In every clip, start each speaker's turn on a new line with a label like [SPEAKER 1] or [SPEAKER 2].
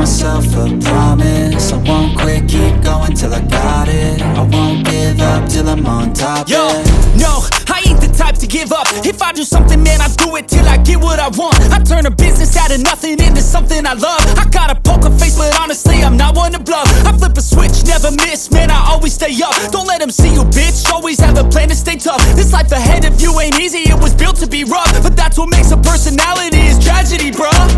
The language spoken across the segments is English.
[SPEAKER 1] myself a promise, I won't quit, keep going till I got it. I won't give up till I'm on top.
[SPEAKER 2] Yo, no, I ain't the type to give up. If I do something, man, I do it till I get what I want. I turn a business out of nothing into something I love. I got a poker face, but honestly, I'm not one to bluff. I flip a switch, never miss, man, I always stay up. Don't let them see you, bitch, always have a plan to stay tough. This life ahead of you ain't easy, it was built to be rough. But that's what makes a personality, is tragedy, bruh.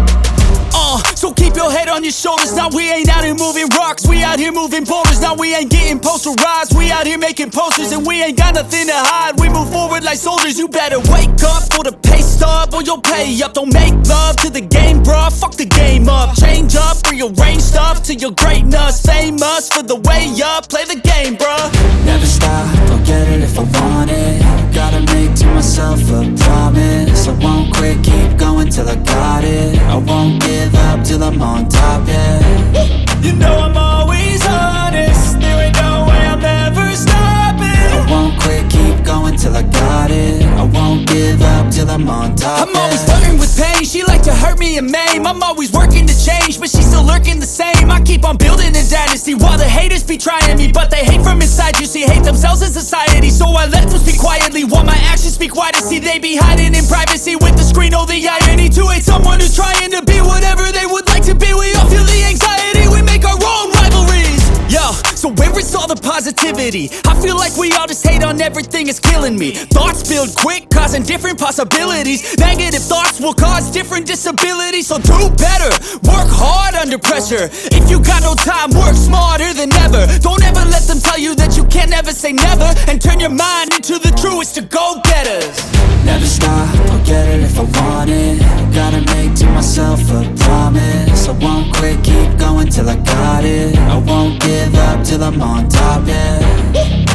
[SPEAKER 2] So keep your head on your shoulders. Now we ain't out here moving rocks, we out here moving boulders. Now we ain't getting posterized, we out here making posters. And we ain't got nothing to hide, we move forward like soldiers. You better wake up for the pay stub, or you'll pay up. Don't make love to the game, bruh, fuck the game up. Change up, rearrange stuff to your greatness. Famous for the way up, play the game, bruh.
[SPEAKER 1] Never stop, I'll get it if I want it. Gotta make to myself a promise, I won't quit, keep going till I got it. I won't give up till I'm on top, yeah.
[SPEAKER 2] You know I'm always honest, there ain't no way I'm ever stopping.
[SPEAKER 1] I won't quit, keep going till I got it. I won't give up till I'm on top,
[SPEAKER 2] I'm always flirting with pain, she like to hurt me and maim. I'm always working to change, but she's still lurking the same. I keep on building a dynasty while the haters be trying me. But they hate from inside, you see, hate themselves in society. So I let them speak quietly while my actions speak wider. See, they be hiding in privacy with the screen, oh the irony. To hate someone who's trying to be whatever they would like to be. We all feel the anxiety, we make our own rivalries. Yo, so where is all the positivity? I feel like we all just hate on everything, it's killing me. Thoughts build quick, causing different possibilities. Negative thoughts will cause different disabilities. So do better, work hard under pressure. If you got no time, work smarter than ever. Don't ever let them tell you that you can't never say never. And turn your mind into the truest of go-getters.
[SPEAKER 1] Never stop, I'll get it if I want it. Gotta make to myself a promise, I won't quit, keep going till I got it. I won't give up till I'm on top, yeah.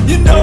[SPEAKER 2] You know